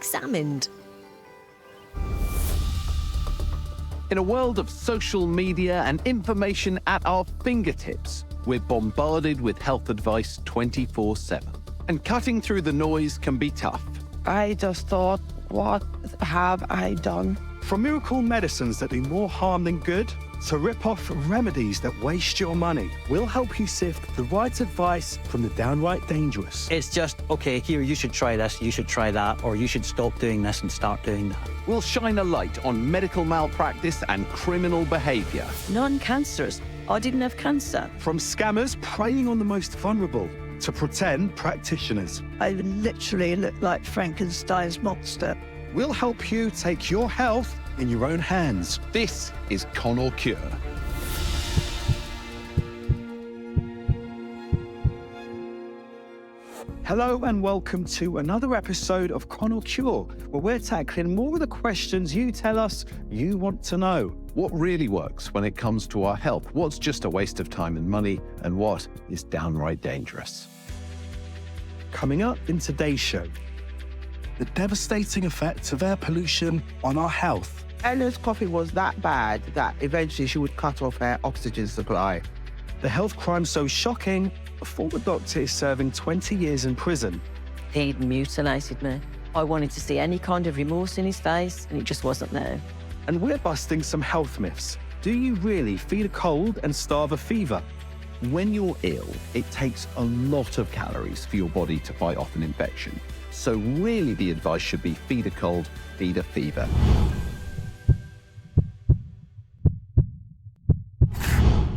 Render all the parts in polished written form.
examined. In a world of social media and information at our fingertips, we're bombarded with health advice 24/7. And cutting through the noise can be tough. I just thought, what have I done? From miracle medicines that do more harm than good, to rip-off remedies that waste your money, we'll help you sift the right advice from the downright dangerous. It's just, okay, here, you should try this, you should try that, or you should stop doing this and start doing that. We'll shine a light on medical malpractice and criminal behaviour. Non-cancerous. I didn't have cancer. From scammers preying on the most vulnerable to pretend practitioners, I literally look like Frankenstein's monster. we'll help you take your health in your own hands. This is Con or Cure. Hello and welcome to another episode of Con or Cure, where we're tackling more of the questions you tell us you want to know. What really works when it comes to our health? What's just a waste of time and money? And what is downright dangerous? Coming up in today's show, the devastating effects of air pollution on our health. Ella's coffee was that bad that eventually she would cut off her oxygen supply. The health crime so shocking, a former doctor is serving 20 years in prison. He'd mutilated me. I wanted to see any kind of remorse in his face, and it just wasn't there. And we're busting some health myths. Do you really feed a cold and starve a fever? When you're ill, it takes a lot of calories for your body to fight off an infection. So really the advice should be feed a cold, feed a fever.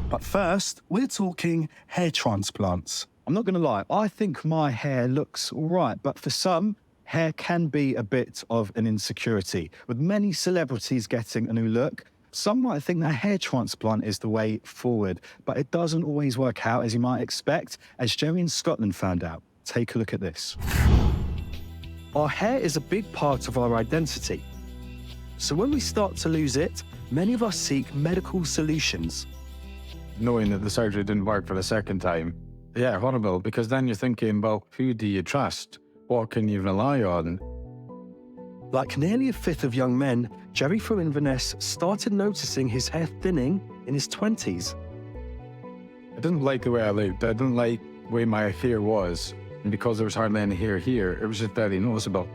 But first, we're talking hair transplants. I'm not going to lie, I think my hair looks all right, but for some, hair can be a bit of an insecurity. With many celebrities getting a new look, some might think that hair transplant is the way forward, but it doesn't always work out as you might expect, as Jerry in Scotland found out. Take a look at this. Our hair is a big part of our identity. So when we start to lose it, many of us seek medical solutions. Knowing that the surgery didn't work for the second time, yeah, horrible, because then you're thinking, well, who do you trust? What can you rely on? Like nearly a fifth of young men, Jerry from Inverness started noticing his hair thinning in his 20s. I didn't like the way I looked. I didn't like the way my hair was. And because there was hardly any hair here, it was just very noticeable.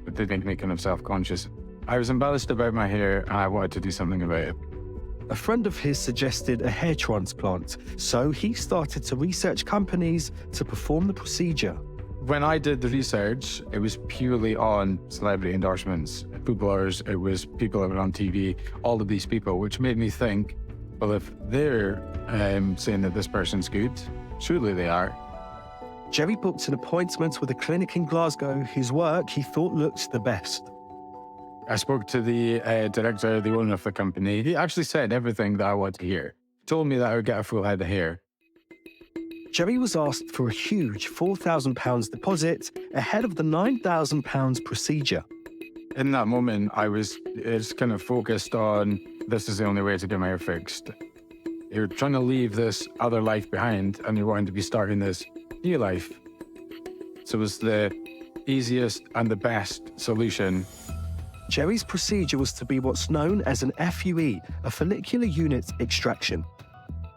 It did make me kind of self-conscious. I was embarrassed about my hair and I wanted to do something about it. A friend of his suggested a hair transplant, so he started to research companies to perform the procedure. When I did the research, it was purely on celebrity endorsements, footballers, it was people that were on TV, all of these people, which made me think, well, if they're saying that this person's good, surely they are. Jerry booked an appointment with a clinic in Glasgow whose work he thought looked the best. I spoke to the director, the owner of the company. He actually said everything that I wanted to hear. He told me that I would get a full head of hair. Jerry was asked for a huge £4,000 deposit ahead of the £9,000 procedure. In that moment, it's kind of focused on, this is the only way to get my hair fixed. You're trying to leave this other life behind and you're wanting to be starting this new life. So it was the easiest and the best solution. Jerry's procedure was to be what's known as an FUE, a follicular unit extraction.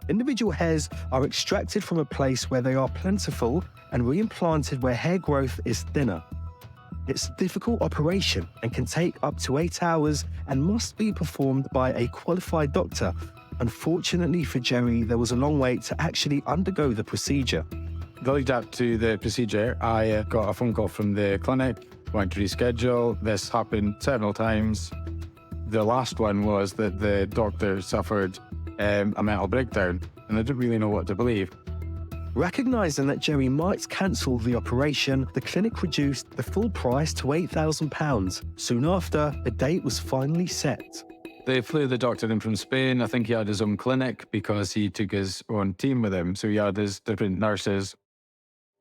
Individual hairs are extracted from a place where they are plentiful and reimplanted where hair growth is thinner. It's a difficult operation and can take up to 8 hours and must be performed by a qualified doctor. Unfortunately for Jerry, there was a long wait to actually undergo the procedure. The lead up to the procedure, I got a phone call from the clinic, went to reschedule. This happened several times. The last one was that the doctor suffered a mental breakdown, and I didn't really know what to believe. Recognising that Jerry might cancel the operation, the clinic reduced the full price to £8,000. Soon after, a date was finally set. They flew the doctor in from Spain. I think he had his own clinic because he took his own team with him. So he had his different nurses,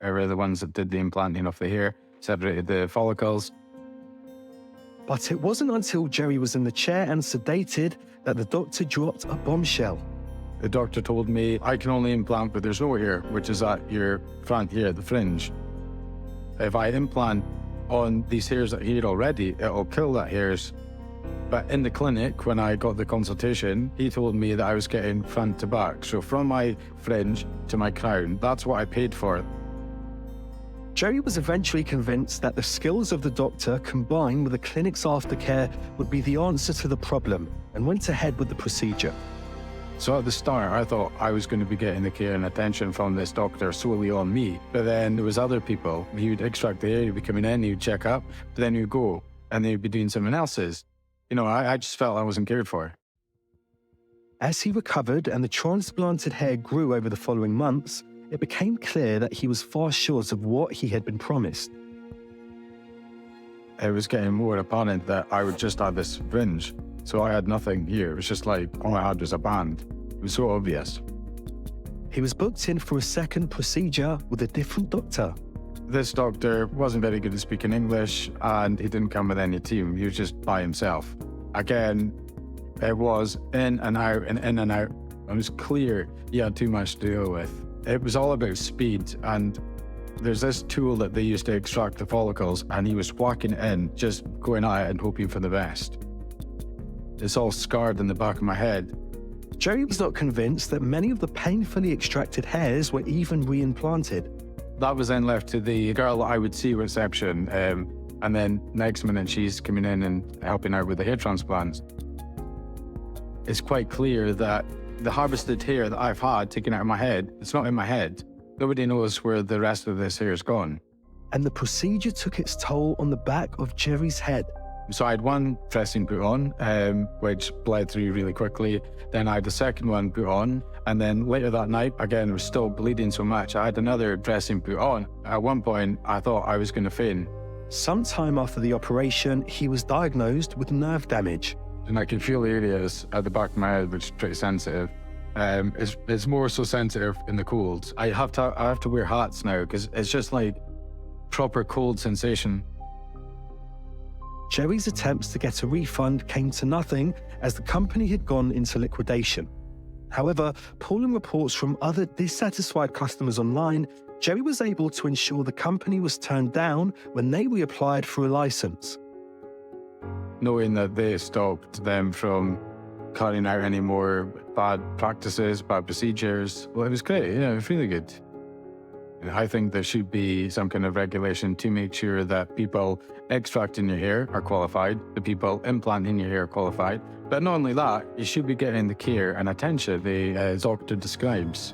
who were the ones that did the implanting of the hair, separated the follicles. But it wasn't until Jerry was in the chair and sedated that the doctor dropped a bombshell. The doctor told me, I can only implant, but there's no hair, which is at your front here, the fringe. If I implant on these hairs that he had already, it'll kill that hairs. But in the clinic, when I got the consultation, he told me that I was getting front to back. So from my fringe to my crown, that's what I paid for. Jerry was eventually convinced that the skills of the doctor combined with the clinic's aftercare would be the answer to the problem and went ahead with the procedure. So at the start, I thought I was going to be getting the care and attention from this doctor solely on me. But then there was other people. He would extract the hair, he'd be coming in, he would check up, but then he'd go and they'd be doing someone else's. You know, I just felt I wasn't cared for. As he recovered and the transplanted hair grew over the following months, it became clear that he was far short of what he had been promised. It was getting more apparent that I would just have this fringe. So I had nothing here. It was just like all I had was a band. It was so obvious. He was booked in for a second procedure with a different doctor. This doctor wasn't very good at speaking English and he didn't come with any team. He was just by himself. Again, it was in and out and in and out. It was clear he had too much to deal with. It was all about speed, and there's this tool that they used to extract the follicles and he was whacking it in, just going at it and hoping for the best. It's all scarred in the back of my head. Jerry was not convinced that many of the painfully extracted hairs were even reimplanted. That was then left to the girl that I would see at reception, and then next minute she's coming in and helping out with the hair transplants. It's quite clear that the harvested hair that I've had taken out of my head, it's not in my head. Nobody knows where the rest of this hair is gone. And the procedure took its toll on the back of Jerry's head. So I had one dressing put on, which bled through really quickly. Then I had the second one put on. And then later that night, again, it was still bleeding so much. I had another dressing put on. At one point, I thought I was going to faint. Sometime after the operation, he was diagnosed with nerve damage. And I could feel the areas at the back of my head, which is pretty sensitive. It's more so sensitive in the cold. I have to wear hats now because it's just like proper cold sensation. Jerry's attempts to get a refund came to nothing as the company had gone into liquidation. However, pulling reports from other dissatisfied customers online, Jerry was able to ensure the company was turned down when they reapplied for a license. Knowing that they stopped them from carrying out any more bad practices, bad procedures, well, it was great. Yeah, it was really good. I think there should be some kind of regulation to make sure that people extracting your hair are qualified, the people implanting your hair are qualified. But not only that, you should be getting the care and attention the doctor describes.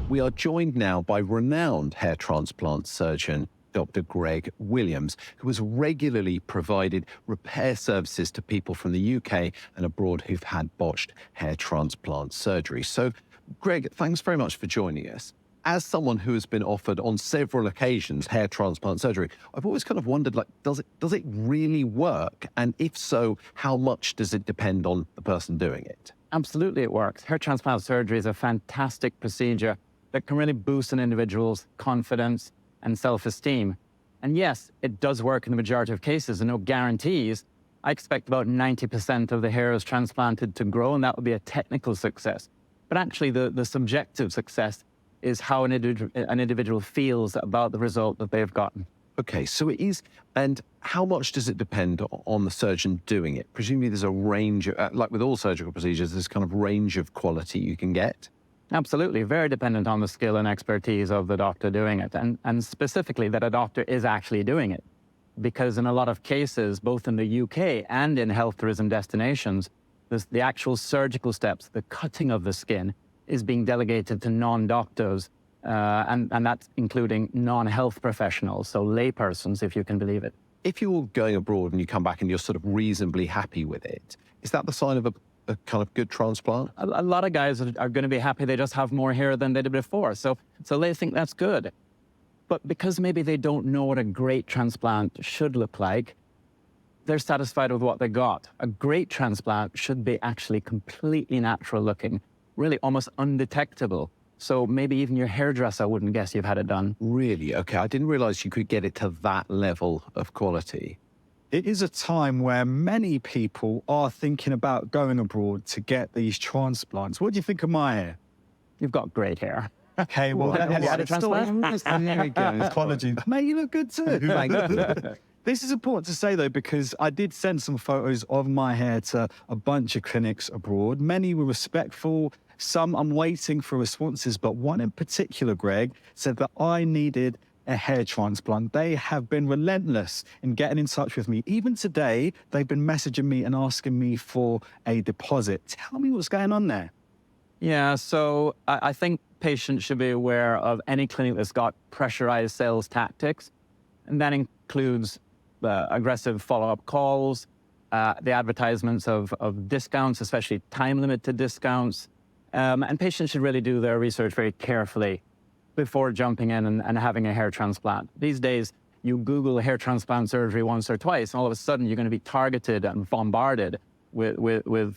We are joined now by renowned hair transplant surgeon, Dr. Greg Williams, who has regularly provided repair services to people from the UK and abroad who've had botched hair transplant surgery. So, Greg, thanks very much for joining us. As someone who has been offered on several occasions hair transplant surgery, I've always kind of wondered, like, does it really work? And if so, how much does it depend on the person doing it? Absolutely, it works. Hair transplant surgery is a fantastic procedure that can really boost an individual's confidence and self-esteem. And yes, it does work in the majority of cases, and no guarantees. I expect about 90% of the hairs transplanted to grow, and that would be a technical success. But actually, the subjective success is how an individual feels about the result that they've gotten. Okay, so it is, and how much does it depend on the surgeon doing it? Presumably there's a range, like with all surgical procedures, there's kind of range of quality you can get. Absolutely, very dependent on the skill and expertise of the doctor doing it, and specifically that a doctor is actually doing it. Because in a lot of cases, both in the UK and in health tourism destinations, the actual surgical steps, the cutting of the skin, is being delegated to non-doctors, and that's including non-health professionals, so laypersons, if you can believe it. If you're going abroad and you come back and you're sort of reasonably happy with it, is that the sign of a kind of good transplant? A lot of guys are going to be happy they just have more hair than they did before, so they think that's good. But because maybe they don't know what a great transplant should look like, they're satisfied with what they got. A great transplant should be actually completely natural looking, really almost undetectable. So maybe even your hairdresser wouldn't guess you've had it done. Really? Okay, I didn't realize you could get it to that level of quality. It is a time where many people are thinking about going abroad to get these transplants. What do you think of my hair? You've got great hair. Okay, well, Have you had a transplant? there we go. Quality. Mate, you look good too. Thank you. This is important to say, though, because I did send some photos of my hair to a bunch of clinics abroad. Many were respectful. Some I'm waiting for responses, but one in particular, Greg, said that I needed a hair transplant. They have been relentless in getting in touch with me. Even today, they've been messaging me and asking me for a deposit. Tell me what's going on there. Yeah, so I think patients should be aware of any clinic that's got pressurized sales tactics, and that includes aggressive follow-up calls, the advertisements of discounts, especially time-limited discounts, and patients should really do their research very carefully before jumping in and having a hair transplant. These days, you Google hair transplant surgery once or twice, and all of a sudden you're going to be targeted and bombarded with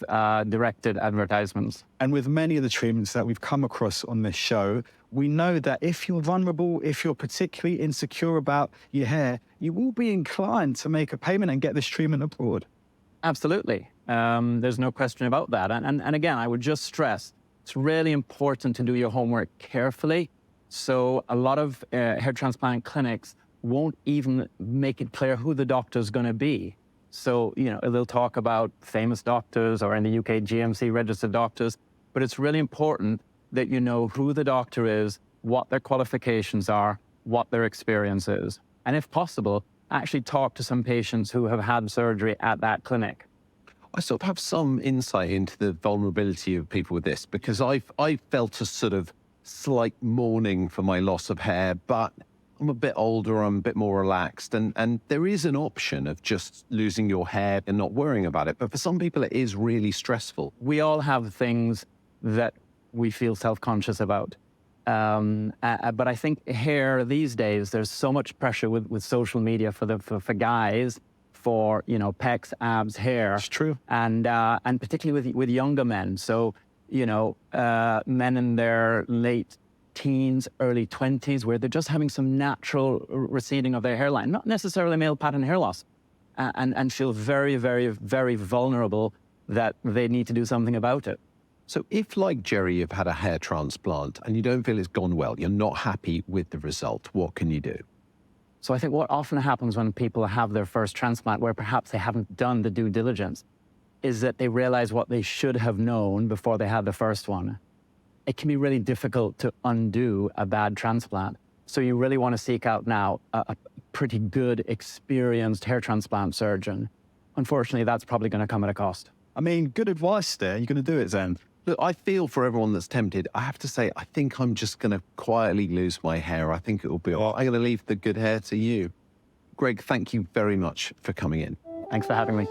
directed advertisements. And with many of the treatments that we've come across on this show, we know that if you're vulnerable, if you're particularly insecure about your hair, you will be inclined to make a payment and get this treatment abroad. Absolutely. There's no question about that. And again, I would just stress, it's really important to do your homework carefully. So a lot of hair transplant clinics won't even make it clear who the doctor is going to be. So, you know, they'll talk about famous doctors or in the UK, GMC registered doctors, but it's really important that you know who the doctor is, what their qualifications are, what their experience is. And if possible, actually talk to some patients who have had surgery at that clinic. I sort of have some insight into the vulnerability of people with this because I've felt a sort of slight mourning for my loss of hair, but I'm a bit older, I'm a bit more relaxed, and there is an option of just losing your hair and not worrying about it. But for some people, it is really stressful. We all have things that we feel self-conscious about. But I think hair these days, there's so much pressure with social media for guys, for, you know, pecs, abs, hair. It's true. And particularly with younger men. So, you know, men in their late teens, early 20s, where they're just having some natural receding of their hairline, not necessarily male pattern hair loss, and feel very, very, very vulnerable that they need to do something about it. So if, like Jerry, you've had a hair transplant and you don't feel it's gone well, you're not happy with the result, what can you do? So I think what often happens when people have their first transplant, where perhaps they haven't done the due diligence, is that they realize what they should have known before they had the first one. It can be really difficult to undo a bad transplant. So you really want to seek out now a pretty good, experienced hair transplant surgeon. Unfortunately, that's probably going to come at a cost. I mean, good advice there. You're going to do it, Xand. Look, I feel for everyone that's tempted. I have to say, I think I'm just going to quietly lose my hair. I think it will be all right. I'm going to leave the good hair to you. Greg, thank you very much for coming in. Thanks for having me.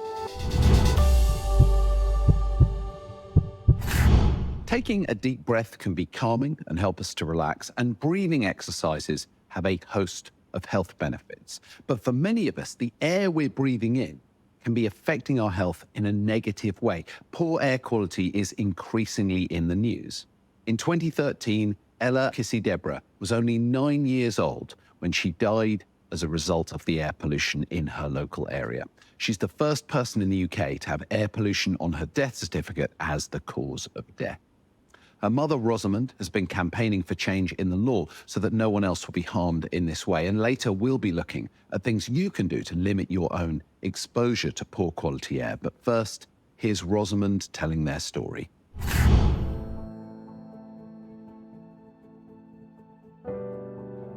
Taking a deep breath can be calming and help us to relax, and breathing exercises have a host of health benefits. But for many of us, the air we're breathing in can be affecting our health in a negative way. Poor air quality is increasingly in the news. In 2013, Ella Kissi-Debrah was only 9 years old when she died as a result of the air pollution in her local area. She's the first person in the UK to have air pollution on her death certificate as the cause of death. Her mother, Rosamond, has been campaigning for change in the law so that no one else will be harmed in this way. And later we'll be looking at things you can do to limit your own exposure to poor quality air. But first, here's Rosamond telling their story.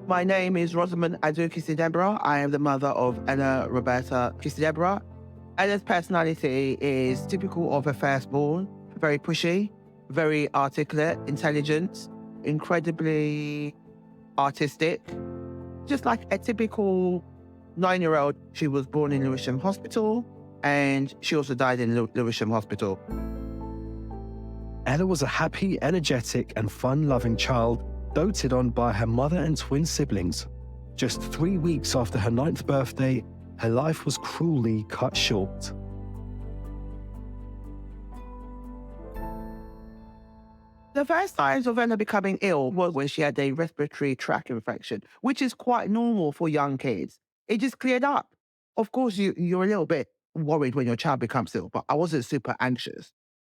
My name is Rosamond Adu Kissi-Debrah. I am the mother of Ella Roberta Kissi-Debrah. Ella's personality is typical of her firstborn, very pushy, very articulate, intelligent, incredibly artistic. Just like a typical 9-year-old, she was born in Lewisham Hospital, and she also died in Lewisham Hospital. Ella was a happy, energetic, and fun-loving child, doted on by her mother and twin siblings. Just 3 weeks after her 9th birthday, her life was cruelly cut short. The first signs of Ella becoming ill was when she had a respiratory tract infection, which is quite normal for young kids. It just cleared up. Of course, you're a little bit worried when your child becomes ill, but I wasn't super anxious.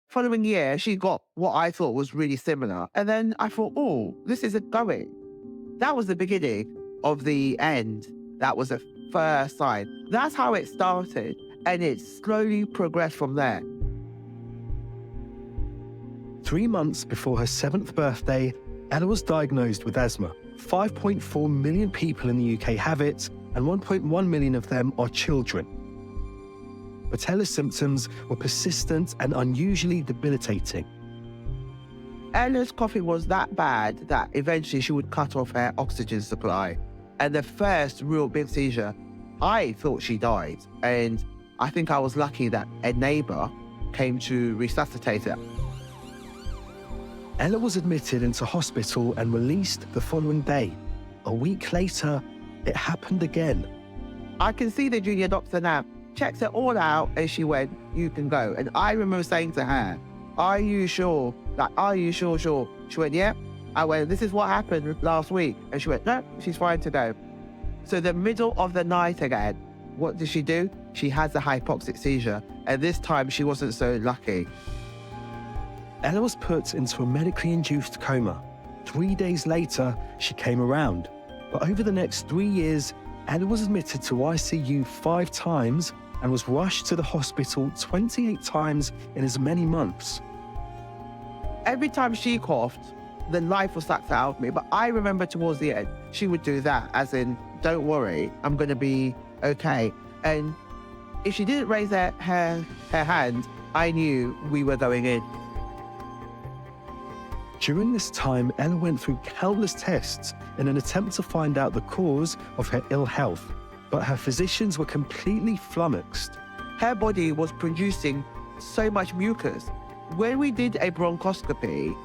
Following year, she got what I thought was really similar. And then I thought, oh, this isn't going. That was the beginning of the end. That was the first sign. That's how it started. And it slowly progressed from there. 3 months before her 7th birthday, Ella was diagnosed with asthma. 5.4 million people in the UK have it, and 1.1 million of them are children. But Ella's symptoms were persistent and unusually debilitating. Ella's coughing was that bad that eventually she would cut off her oxygen supply. And the first real big seizure, I thought she died. And I think I was lucky that a neighbour came to resuscitate her. Ella was admitted into hospital and released the following day. A week later, it happened again. I can see the junior doctor now. Checked it all out and she went, you can go. And I remember saying to her, are you sure? Like, are you sure? She went, yeah. I went, this is what happened last week. And she went, no, she's fine to go. So the middle of the night again, what did she do? She has a hypoxic seizure. And this time she wasn't so lucky. Ella was put into a medically induced coma. 3 days later, she came around. But over the next 3 years, Ella was admitted to ICU 5 times and was rushed to the hospital 28 times in as many months. Every time she coughed, the life was sucked out of me. But I remember towards the end, she would do that, as in, don't worry, I'm going to be okay. And if she didn't raise her hand, I knew we were going in. During this time, Ella went through countless tests in an attempt to find out the cause of her ill health, but her physicians were completely flummoxed. Her body was producing so much mucus. When we did a bronchoscopy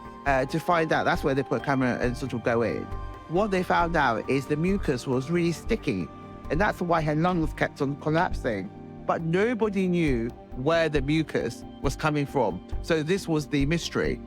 to find out, that's where they put a camera and sort of go in, what they found out is the mucus was really sticky, and that's why her lungs kept on collapsing. But nobody knew where the mucus was coming from. So this was the mystery.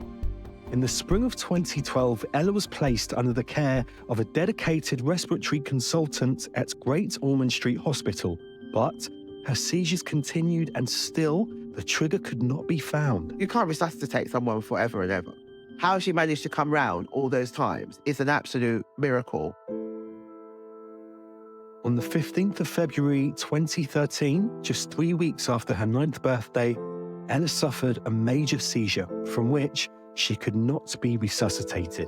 In the spring of 2012, Ella was placed under the care of a dedicated respiratory consultant at Great Ormond Street Hospital, but her seizures continued and still the trigger could not be found. You can't resuscitate someone forever and ever. How she managed to come round all those times is an absolute miracle. On the 15th of February 2013, just 3 weeks after her 9th birthday, Ella suffered a major seizure from which she could not be resuscitated.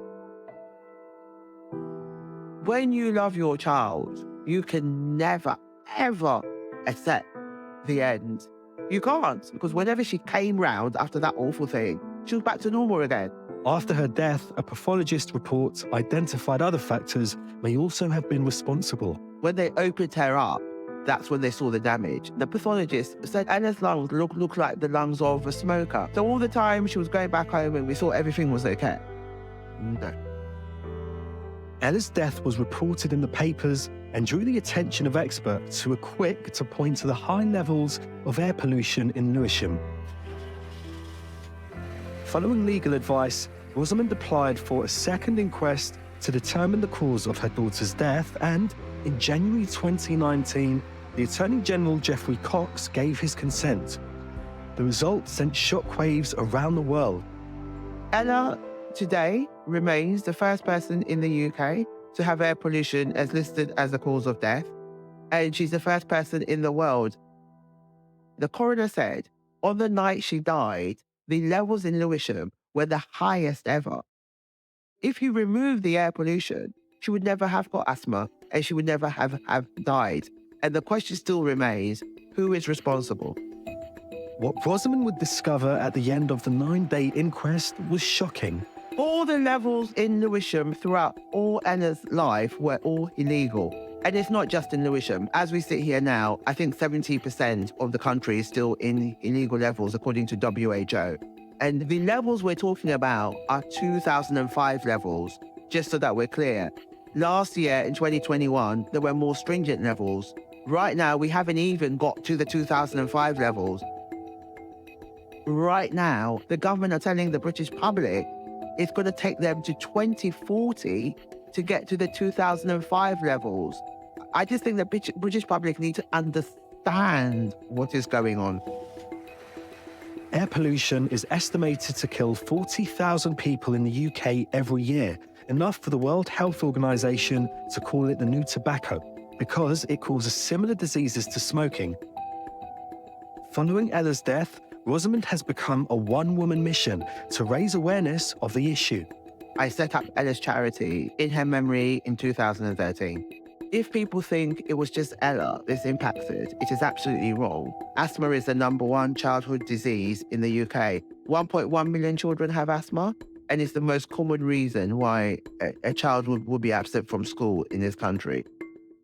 When you love your child, you can never, ever accept the end. You can't, because whenever she came round after that awful thing, she was back to normal again. After her death, a pathologist report identified other factors may also have been responsible. When they opened her up, that's when they saw the damage. The pathologist said Ella's lungs look like the lungs of a smoker. So all the time she was going back home and we thought everything was okay. No. Ella's death was reported in the papers and drew the attention of experts who were quick to point to the high levels of air pollution in Lewisham. Following legal advice, Rosamond applied for a second inquest to determine the cause of her daughter's death, and in January 2019, the Attorney General Geoffrey Cox gave his consent. The result sent shockwaves around the world. Ella today remains the first person in the UK to have air pollution as listed as a cause of death, and she's the first person in the world. The coroner said on the night she died, the levels in Lewisham were the highest ever. If you remove the air pollution, she would never have got asthma and she would never have died. And the question still remains, who is responsible? What Rosamond would discover at the end of the 9-day inquest was shocking. All the levels in Lewisham throughout all Ella's life were all illegal. And it's not just in Lewisham. As we sit here now, I think 70% of the country is still in illegal levels, according to WHO. And the levels we're talking about are 2005 levels, just so that we're clear. Last year, in 2021, there were more stringent levels. Right now, we haven't even got to the 2005 levels. Right now, the government are telling the British public it's going to take them to 2040 to get to the 2005 levels. I just think the British public need to understand what is going on. Air pollution is estimated to kill 40,000 people in the UK every year, enough for the World Health Organization to call it the new tobacco, because it causes similar diseases to smoking. Following Ella's death, Rosamond has become a one-woman mission to raise awareness of the issue. I set up Ella's charity in her memory in 2013. If people think it was just Ella this impacted, it is absolutely wrong. Asthma is the #1 childhood disease in the UK. 1.1 million children have asthma, and it's the most common reason why a child would be absent from school in this country.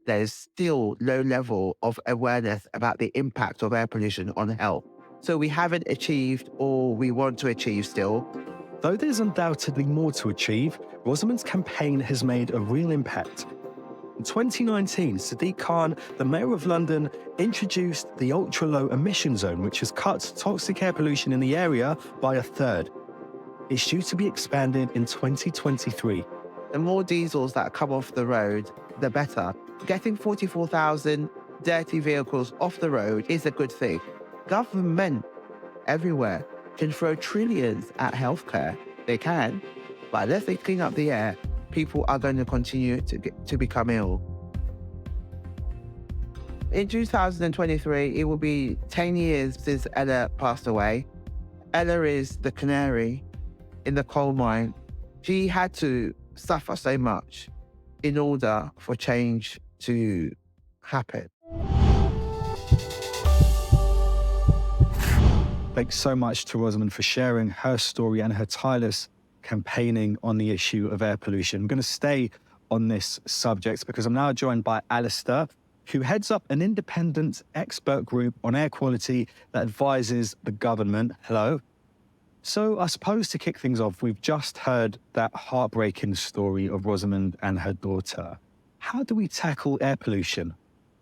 There's still low level of awareness about the impact of air pollution on health. So we haven't achieved all we want to achieve still. Though there's undoubtedly more to achieve, Rosamond's campaign has made a real impact. In 2019, Sadiq Khan, the Mayor of London, introduced the ultra-low emission zone, which has cut toxic air pollution in the area by a third. It's due to be expanded in 2023. The more diesels that come off the road, the better. Getting 44,000 dirty vehicles off the road is a good thing. Government everywhere can throw trillions at healthcare. They can, but unless they clean up the air, people are going to continue to become ill. In 2023, it will be 10 years since Ella passed away. Ella is the canary in the coal mine. She had to suffer so much in order for change to happen. Thanks so much to Rosamond for sharing her story and her tireless campaigning on the issue of air pollution. I'm going to stay on this subject because I'm now joined by Alistair, who heads up an independent expert group on air quality that advises the government. Hello. So I suppose to kick things off, we've just heard that heartbreaking story of Rosamond and her daughter. How do we tackle air pollution?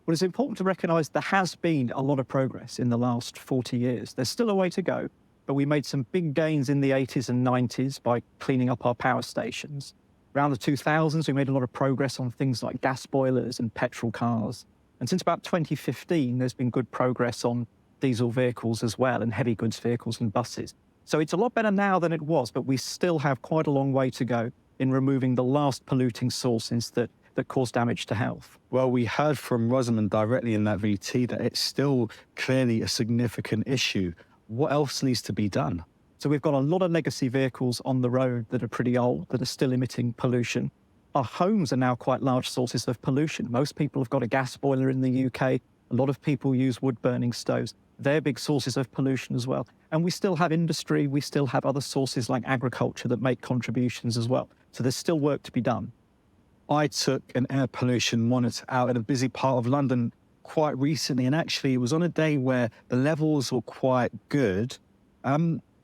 Well, it's important to recognise there has been a lot of progress in the last 40 years. There's still a way to go, but we made some big gains in the 80s and 90s by cleaning up our power stations. Around the 2000s, we made a lot of progress on things like gas boilers and petrol cars. And since about 2015, there's been good progress on diesel vehicles as well, and heavy goods vehicles and buses. So it's a lot better now than it was, but we still have quite a long way to go in removing the last polluting sources that cause damage to health. Well, we heard from Rosamond directly in that VT that it's still clearly a significant issue. What else needs to be done? So we've got a lot of legacy vehicles on the road that are pretty old, that are still emitting pollution. Our homes are now quite large sources of pollution. Most people have got a gas boiler in the UK. A lot of people use wood-burning stoves. They're big sources of pollution as well. And we still have industry, we still have other sources like agriculture that make contributions as well. So there's still work to be done. I took an air pollution monitor out in a busy part of London quite recently, and actually it was on a day where the levels were quite good.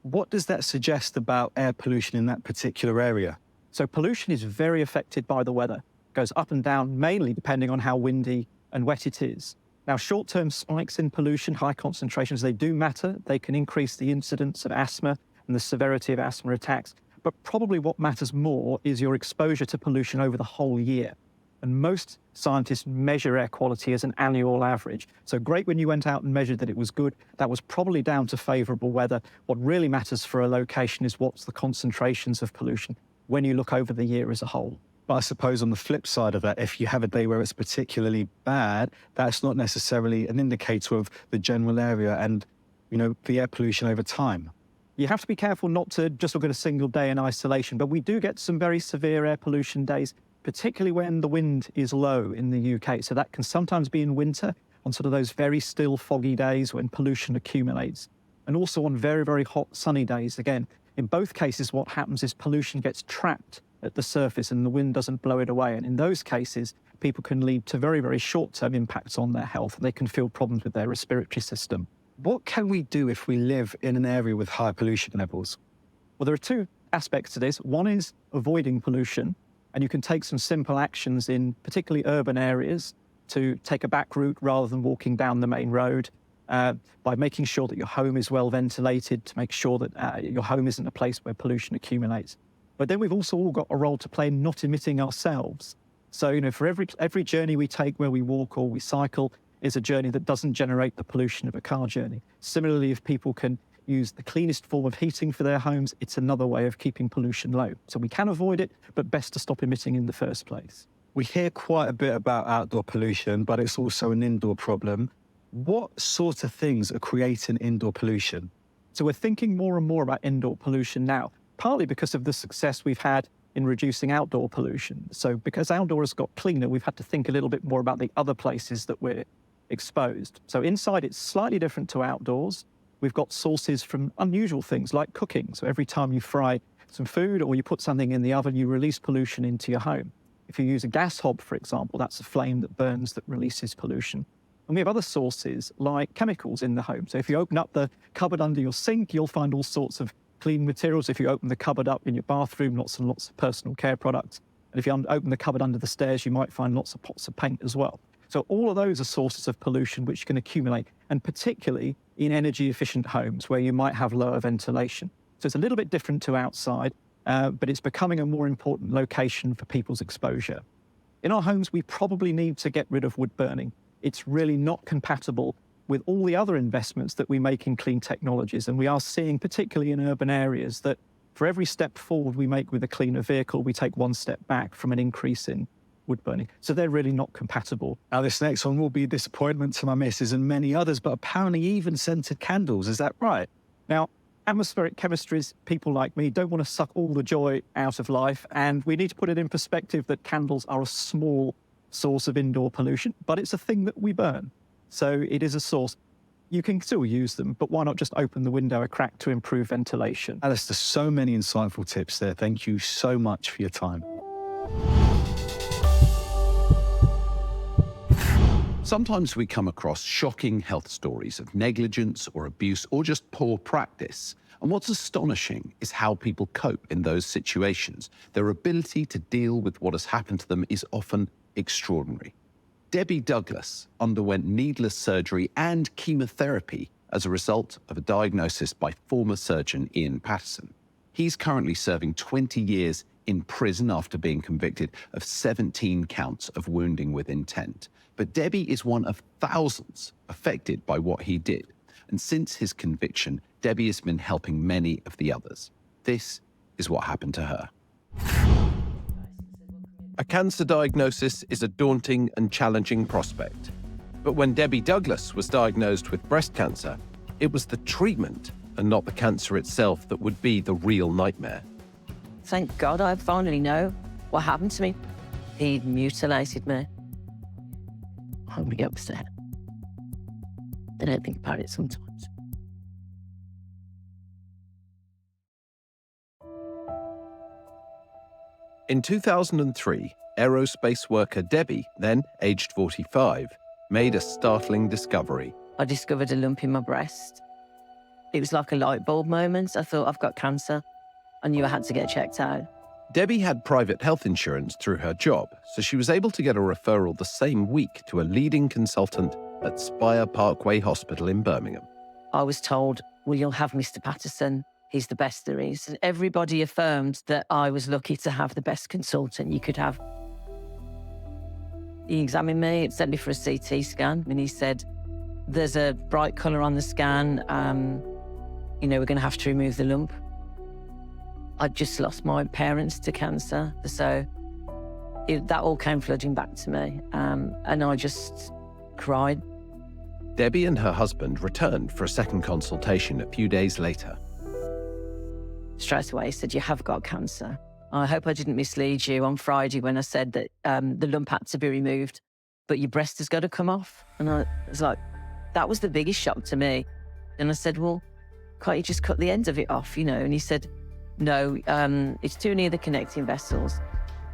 What does that suggest about air pollution in that particular area? So pollution is very affected by the weather. It goes up and down, mainly depending on how windy and wet it is. Now, short-term spikes in pollution, high concentrations, they do matter. They can increase the incidence of asthma and the severity of asthma attacks. But probably what matters more is your exposure to pollution over the whole year. And most scientists measure air quality as an annual average. So great when you went out and measured that it was good. That was probably down to favourable weather. What really matters for a location is what's the concentrations of pollution when you look over the year as a whole. But I suppose on the flip side of that, if you have a day where it's particularly bad, that's not necessarily an indicator of the general area and, the air pollution over time. You have to be careful not to just look at a single day in isolation, but we do get some very severe air pollution days, particularly when the wind is low in the UK. So that can sometimes be in winter, on sort of those very still, foggy days when pollution accumulates. And also on very, very hot, sunny days. Again, in both cases, what happens is pollution gets trapped at the surface and the wind doesn't blow it away. And in those cases, people can lead to very, very short-term impacts on their health. They can feel problems with their respiratory system. What can we do if we live in an area with high pollution levels? Well, there are two aspects to this. One is avoiding pollution, and you can take some simple actions in particularly urban areas to take a back route rather than walking down the main road, by making sure that your home is well ventilated, to make sure that your home isn't a place where pollution accumulates. But then we've also all got a role to play in not emitting ourselves. So, for every journey we take where we walk or we cycle is a journey that doesn't generate the pollution of a car journey. Similarly, if people can use the cleanest form of heating for their homes, it's another way of keeping pollution low. So we can avoid it, but best to stop emitting in the first place. We hear quite a bit about outdoor pollution, but it's also an indoor problem. What sort of things are creating indoor pollution? So we're thinking more and more about indoor pollution now, partly because of the success we've had in reducing outdoor pollution. So because outdoors got cleaner, we've had to think a little bit more about the other places that we're exposed. So inside, it's slightly different to outdoors. We've got sources from unusual things like cooking. So every time you fry some food or you put something in the oven, you release pollution into your home. If you use a gas hob, for example, that's a flame that burns that releases pollution. And we have other sources like chemicals in the home. So if you open up the cupboard under your sink, you'll find all sorts of clean materials. If you open the cupboard up in your bathroom, lots and lots of personal care products. And if you open the cupboard under the stairs, you might find lots of pots of paint as well. So all of those are sources of pollution which can accumulate, and particularly in energy-efficient homes where you might have lower ventilation. So it's a little bit different to outside, but it's becoming a more important location for people's exposure. In our homes, we probably need to get rid of wood burning. It's really not compatible with all the other investments that we make in clean technologies. And we are seeing, particularly in urban areas, that for every step forward we make with a cleaner vehicle, we take one step back from an increase in wood burning. So they're really not compatible. Now, this next one will be a disappointment to my missus and many others, but apparently even scented candles. Is that right? Now, atmospheric chemistries, people like me, don't want to suck all the joy out of life. And we need to put it in perspective that candles are a small source of indoor pollution, but it's a thing that we burn. So it is a source. You can still use them, but why not just open the window a crack to improve ventilation? Alistair, so many insightful tips there. Thank you so much for your time. Sometimes we come across shocking health stories of negligence or abuse or just poor practice. And what's astonishing is how people cope in those situations. Their ability to deal with what has happened to them is often extraordinary. Debbie Douglas underwent needless surgery and chemotherapy as a result of a diagnosis by former surgeon Ian Patterson. He's currently serving 20 years in prison after being convicted of 17 counts of wounding with intent. But Debbie is one of thousands affected by what he did. And since his conviction, Debbie has been helping many of the others. This is what happened to her. A cancer diagnosis is a daunting and challenging prospect. But when Debbie Douglas was diagnosed with breast cancer, it was the treatment and not the cancer itself that would be the real nightmare. Thank God I finally know what happened to me. He mutilated me. I'm really upset. I don't think about it sometimes. In 2003, aerospace worker Debbie, then aged 45, made a startling discovery. I discovered a lump in my breast. It was like a light bulb moment. I thought, I've got cancer. I knew I had to get checked out. Debbie had private health insurance through her job, so she was able to get a referral the same week to a leading consultant at Spire Parkway Hospital in Birmingham. I was told, well, you'll have Mr. Patterson. He's the best there is. And everybody affirmed that I was lucky to have the best consultant you could have. He examined me, sent me for a CT scan, and he said, there's a bright colour on the scan. We're going to have to remove the lump. I'd just lost my parents to cancer, so that all came flooding back to me, and I just cried. Debbie and her husband returned for a second consultation a few days later. Straight away, he said, you have got cancer. I hope I didn't mislead you on Friday when I said that the lump had to be removed, but your breast has got to come off. And I was like, that was the biggest shock to me. And I said, well, can't you just cut the end of it off, And he said, no, it's too near the connecting vessels.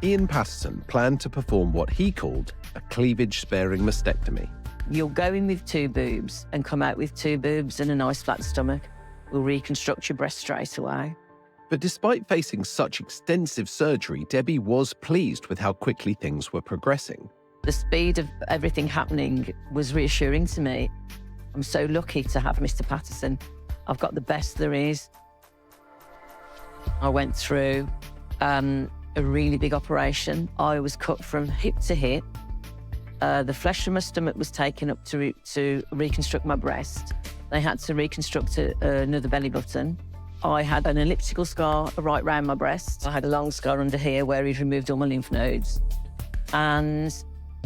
Ian Patterson planned to perform what he called a cleavage-sparing mastectomy. You'll go in with 2 boobs and come out with 2 boobs and a nice flat stomach. We'll reconstruct your breast straight away. But despite facing such extensive surgery, Debbie was pleased with how quickly things were progressing. The speed of everything happening was reassuring to me. I'm so lucky to have Mr. Patterson. I've got the best there is. I went through a really big operation. I was cut from hip to hip. The flesh from my stomach was taken up to reconstruct my breast. They had to reconstruct another belly button. I had an elliptical scar right round my breast. I had a long scar under here where he'd removed all my lymph nodes. And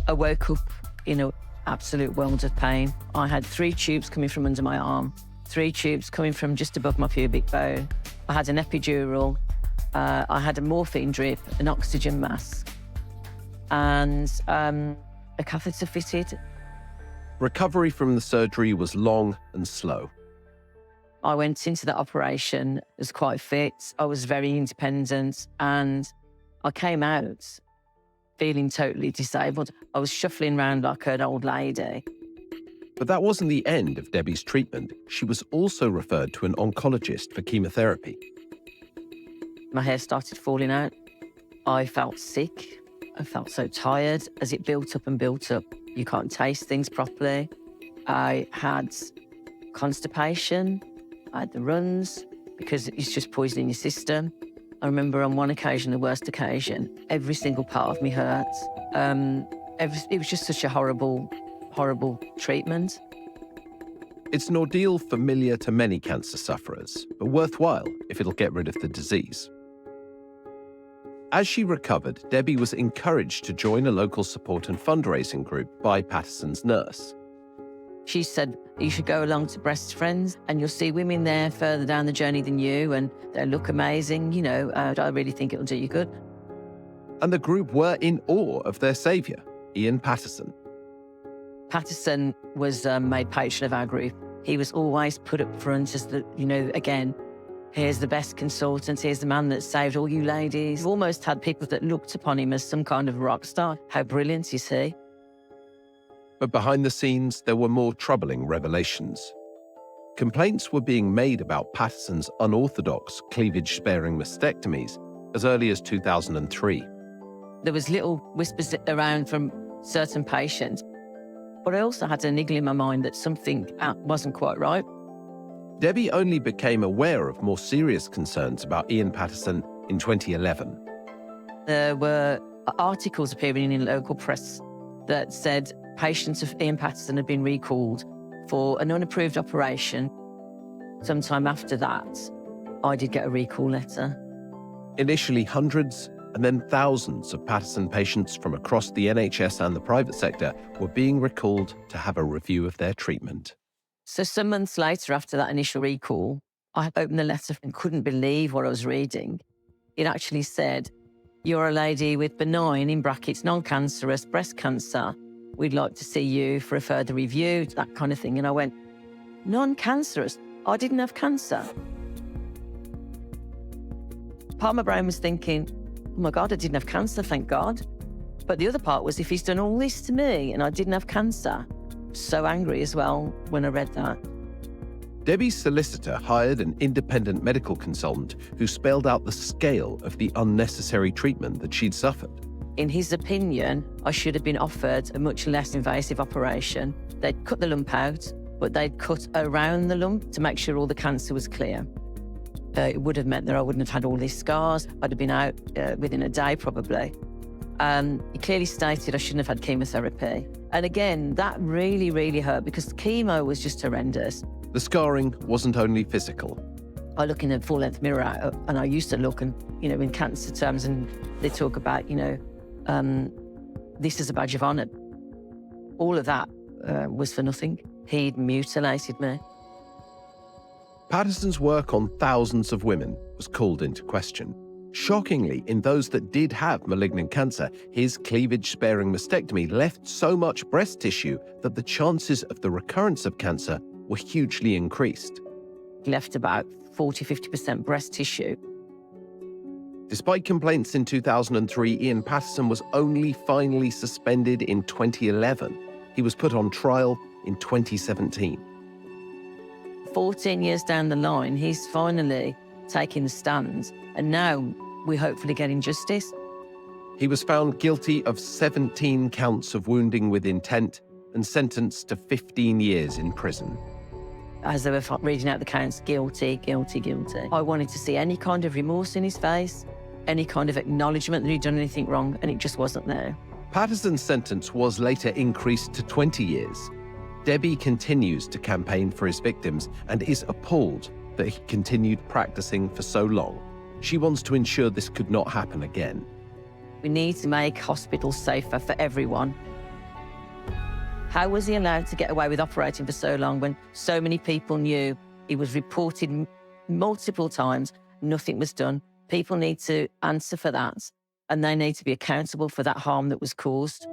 I woke up in an absolute world of pain. I had 3 tubes coming from under my arm, 3 tubes coming from just above my pubic bone. I had an epidural. I had a morphine drip, an oxygen mask, and a catheter fitted. Recovery from the surgery was long and slow. I went into that operation as quite fit. I was very independent, and I came out feeling totally disabled. I was shuffling around like an old lady. But that wasn't the end of Debbie's treatment. She was also referred to an oncologist for chemotherapy. My hair started falling out. I felt sick. I felt so tired as it built up and built up. You can't taste things properly. I had constipation. I had the runs because it's just poisoning your system. I remember on one occasion, the worst occasion, every single part of me hurt. It was just such a horrible, horrible treatment. It's an ordeal familiar to many cancer sufferers, but worthwhile if it'll get rid of the disease. As she recovered, Debbie was encouraged to join a local support and fundraising group by Patterson's nurse. She said, you should go along to Breast Friends and you'll see women there further down the journey than you and they look amazing, you know, I really think it'll do you good. And the group were in awe of their saviour, Ian Patterson. Patterson was made patron of our group. He was always put up front as the, you know, again, here's the best consultant, here's the man that saved all you ladies. He almost had people that looked upon him as some kind of rock star. How brilliant is he? But behind the scenes, there were more troubling revelations. Complaints were being made about Patterson's unorthodox cleavage-sparing mastectomies as early as 2003. There was little whispers around from certain patients, but I also had a niggle in my mind that something wasn't quite right. Debbie only became aware of more serious concerns about Ian Patterson in 2011. There were articles appearing in local press that said patients of Ian Patterson had been recalled for an unapproved operation. Sometime after that, I did get a recall letter. Initially hundreds and then thousands of Patterson patients from across the NHS and the private sector were being recalled to have a review of their treatment. So some months later, after that initial recall, I opened the letter and couldn't believe what I was reading. It actually said, you're a lady with benign, in brackets, non-cancerous breast cancer. We'd like to see you for a further review, that kind of thing. And I went, non-cancerous? I didn't have cancer. Part of my brain was thinking, oh my God, I didn't have cancer, thank God. But the other part was, if he's done all this to me and I didn't have cancer, so angry as well when I read that. Debbie's solicitor hired an independent medical consultant who spelled out the scale of the unnecessary treatment that she'd suffered. In his opinion, I should have been offered a much less invasive operation. They'd cut the lump out, but they'd cut around the lump to make sure all the cancer was clear. It would have meant that I wouldn't have had all these scars. I'd have been out within a day, probably. He clearly stated I shouldn't have had chemotherapy. And again, that really, really hurt because the chemo was just horrendous. The scarring wasn't only physical. I look in a full-length mirror and I used to look and, you know, in cancer terms, and they talk about, you know, this is a badge of honour. All of that was for nothing. He'd mutilated me. Patterson's work on thousands of women was called into question. Shockingly, in those that did have malignant cancer, his cleavage-sparing mastectomy left so much breast tissue that the chances of the recurrence of cancer were hugely increased. He left about 40–50% breast tissue. Despite complaints in 2003, Ian Patterson was only finally suspended in 2011. He was put on trial in 2017. 14 years down the line, he's finally taking the stand, and now we're hopefully getting justice. He was found guilty of 17 counts of wounding with intent and sentenced to 15 years in prison. As they were reading out the counts, guilty, guilty, guilty. I wanted to see any kind of remorse in his face, any kind of acknowledgement that he'd done anything wrong, and it just wasn't there. Patterson's sentence was later increased to 20 years. Debbie continues to campaign for his victims and is appalled that he continued practicing for so long. She wants to ensure this could not happen again. We need to make hospitals safer for everyone. How was he allowed to get away with operating for so long when so many people knew? He was reported multiple times, nothing was done. People need to answer for that, and they need to be accountable for that harm that was caused.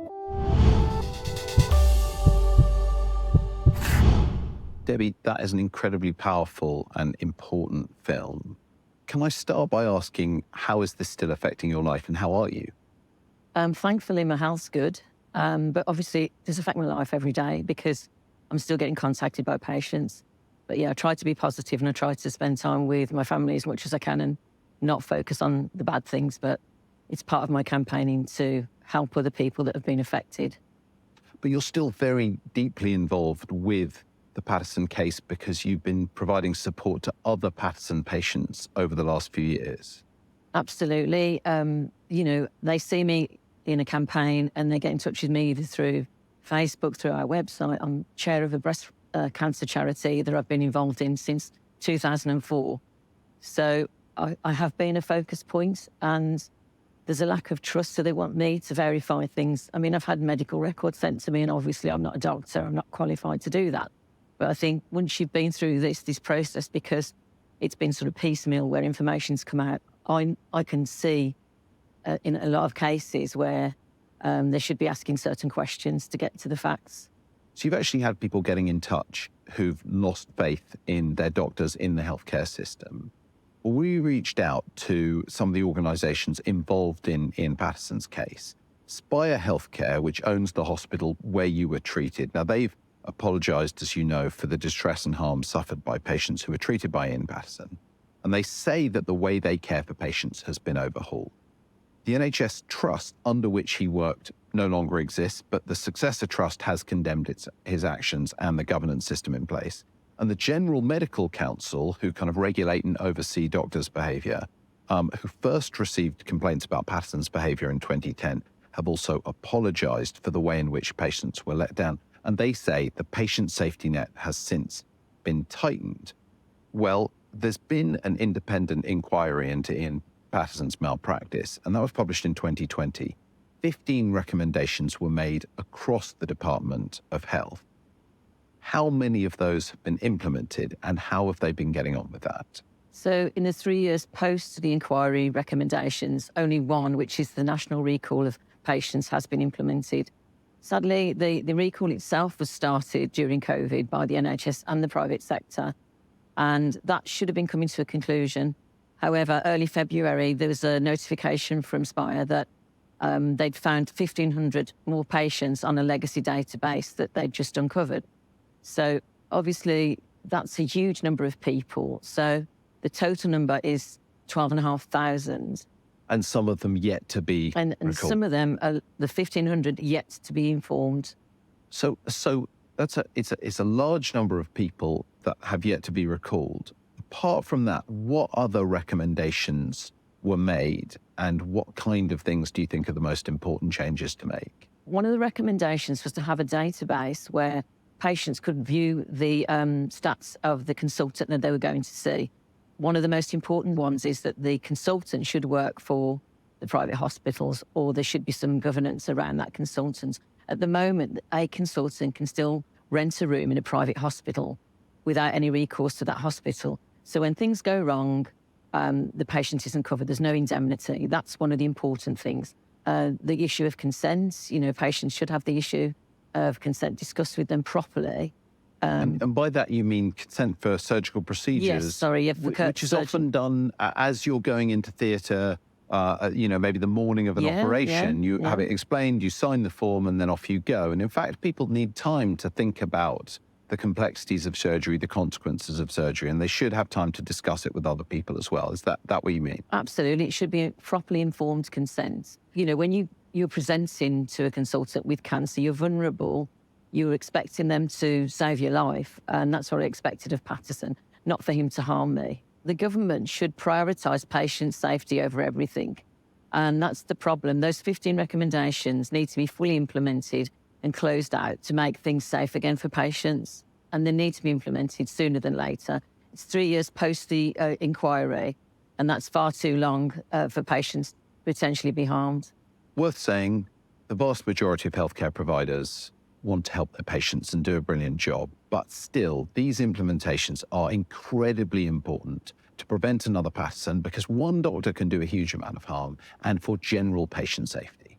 Debbie, that is an incredibly powerful and important film. Can I start by asking, how is this still affecting your life and how are you? Thankfully, my health's good, but obviously it does affect my life every day because I'm still getting contacted by patients. But yeah, I try to be positive and I try to spend time with my family as much as I can and not focus on the bad things, but it's part of my campaigning to help other people that have been affected. But you're still very deeply involved with the Patterson case because you've been providing support to other Patterson patients over the last few years. Absolutely. You know, they see me in a campaign and they get in touch with me either through Facebook, through our website. I'm chair of a breast cancer charity that I've been involved in since 2004. So I have been a focus point, and there's a lack of trust, so they want me to verify things. I mean, I've had medical records sent to me, and obviously I'm not a doctor, I'm not qualified to do that. But I think once you've been through this process, because it's been sort of piecemeal where information's come out, I can see in a lot of cases where they should be asking certain questions to get to the facts. So you've actually had people getting in touch who've lost faith in their doctors in the healthcare system. Well, we reached out to some of the organisations involved in Ian Patterson's case. Spire Healthcare, which owns the hospital where you were treated. Now, they've apologised, as you know, for the distress and harm suffered by patients who were treated by Ian Patterson. And they say that the way they care for patients has been overhauled. The NHS trust under which he worked no longer exists, but the successor trust has condemned his actions and the governance system in place. And the General Medical Council, who kind of regulate and oversee doctors' behaviour, who first received complaints about Patterson's behaviour in 2010, have also apologised for the way in which patients were let down. And they say the patient safety net has since been tightened. Well, there's been an independent inquiry into Ian Patterson's malpractice, and that was published in 2020. 15 recommendations were made across the Department of Health. How many of those have been implemented, and how have they been getting on with that? So in the 3 years post the inquiry recommendations, only one, which is the national recall of patients, has been implemented. Sadly, the recall itself was started during COVID by the NHS and the private sector, and that should have been coming to a conclusion. However, early February, there was a notification from Spire that they'd found 1,500 more patients on a legacy database that they'd just uncovered. So obviously, that's a huge number of people. So the total number is 12,500. And some of them yet to be And some of them, are the 1,500, yet to be informed. So it's a large number of people that have yet to be recalled. Apart from that, what other recommendations were made, and what kind of things do you think are the most important changes to make? One of the recommendations was to have a database where patients could view the stats of the consultant that they were going to see. One of the most important ones is that the consultant should work for the private hospitals, or there should be some governance around that consultant. At the moment, a consultant can still rent a room in a private hospital without any recourse to that hospital. So when things go wrong, the patient isn't covered. There's no indemnity. That's one of the important things. The issue of consent, patients should have the issue of consent discussed with them properly. And by that, you mean consent for surgical procedures? Yes, sorry. Which is often done as you're going into theatre, maybe the morning of an operation. You have it explained, you sign the form, and then off you go. And in fact, people need time to think about the complexities of surgery, the consequences of surgery, and they should have time to discuss it with other people as well. Is that what you mean? Absolutely. It should be properly informed consent. When you're presenting to a consultant with cancer, you're vulnerable. You're expecting them to save your life, and that's what I expected of Patterson, not for him to harm me. The government should prioritise patient safety over everything, and that's the problem. Those 15 recommendations need to be fully implemented and closed out to make things safe again for patients. And they need to be implemented sooner than later. It's 3 years post the inquiry, and that's far too long for patients to potentially be harmed. Worth saying, the vast majority of healthcare providers want to help their patients and do a brilliant job. But still, these implementations are incredibly important to prevent another pattern because one doctor can do a huge amount of harm and for general patient safety.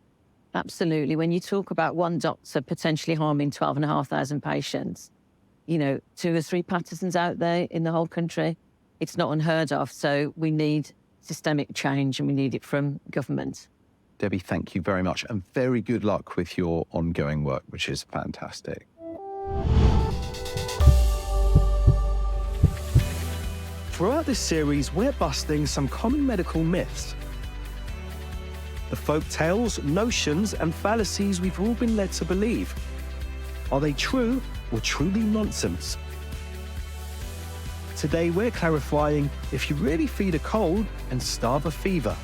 Absolutely. When you talk about one doctor potentially harming 12,500 patients, you know, 2 or 3 Pattersons out there in the whole country, it's not unheard of. So we need systemic change and we need it from government. Debbie, thank you very much and very good luck with your ongoing work, which is fantastic. Throughout this series, we're busting some common medical myths. The folk tales, notions, and fallacies we've all been led to believe. Are they true or truly nonsense? Today, we're clarifying if you really feed a cold and starve a fever.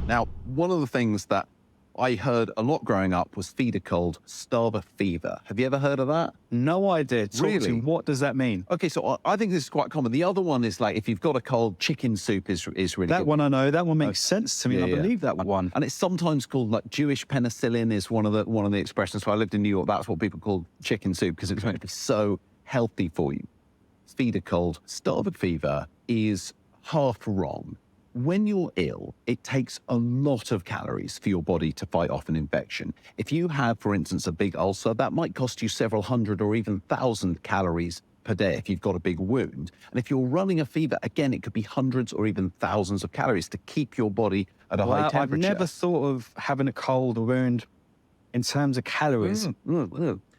Now, one of the things that I heard a lot growing up was feed a cold, starve a fever. Have you ever heard of that? No idea. Talk Really? to me. What does that mean? Okay, so I think this is quite common. The other one is like if you've got a cold, chicken soup is really That good. one I know. That one makes sense to me. Yeah, I yeah. believe that one. And it's sometimes called like Jewish penicillin is one of the expressions. So I lived in New York. That's what people call chicken soup because it's meant to be so healthy for you. Feed a cold, starve a fever is half wrong. When you're ill, it takes a lot of calories for your body to fight off an infection. If you have, for instance, a big ulcer, that might cost you several hundred or even 1,000 calories per day if you've got a big wound. And if you're running a fever, again, it could be hundreds or even thousands of calories to keep your body at a high temperature. I've never thought of having a cold or wound in terms of calories.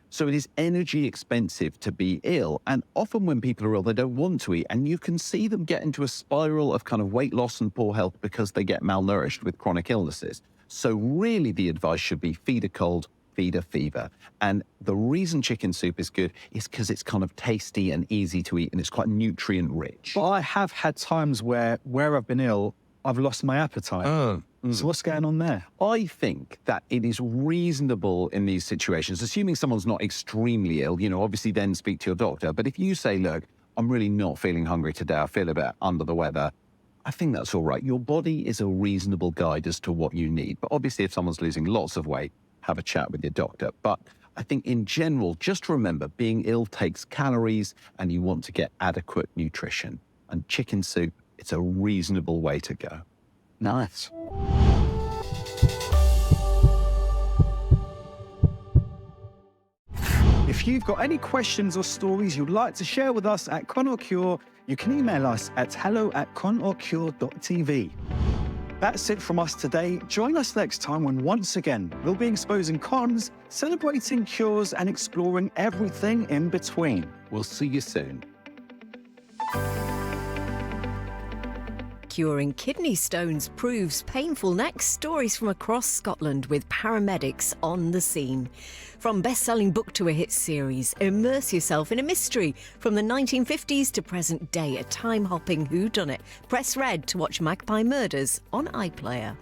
So it is energy expensive to be ill. And often when people are ill, they don't want to eat. And you can see them get into a spiral of kind of weight loss and poor health because they get malnourished with chronic illnesses. So really the advice should be feed a cold, feed a fever. And the reason chicken soup is good is because it's kind of tasty and easy to eat and it's quite nutrient rich. But I have had times where I've been ill, I've lost my appetite. So what's going on there? I think that it is reasonable in these situations, assuming someone's not extremely ill, you know, obviously then speak to your doctor. But if you say, look, I'm really not feeling hungry today, I feel a bit under the weather, I think that's all right. Your body is a reasonable guide as to what you need. But obviously, if someone's losing lots of weight, have a chat with your doctor. But I think in general, just remember, being ill takes calories and you want to get adequate nutrition. And chicken soup, it's a reasonable way to go. Nice. If you've got any questions or stories you'd like to share with us at Con or Cure, you can email us at hello@conorcure.tv. That's it from us today. Join us next time when once again we'll be exposing cons, celebrating cures, and exploring everything in between. We'll see you soon. Curing kidney stones proves painful neck. Stories from across Scotland with paramedics on the scene. From best-selling book to a hit series, immerse yourself in a mystery from the 1950s to present day, a time-hopping whodunit. Press red to watch Magpie Murders on iPlayer.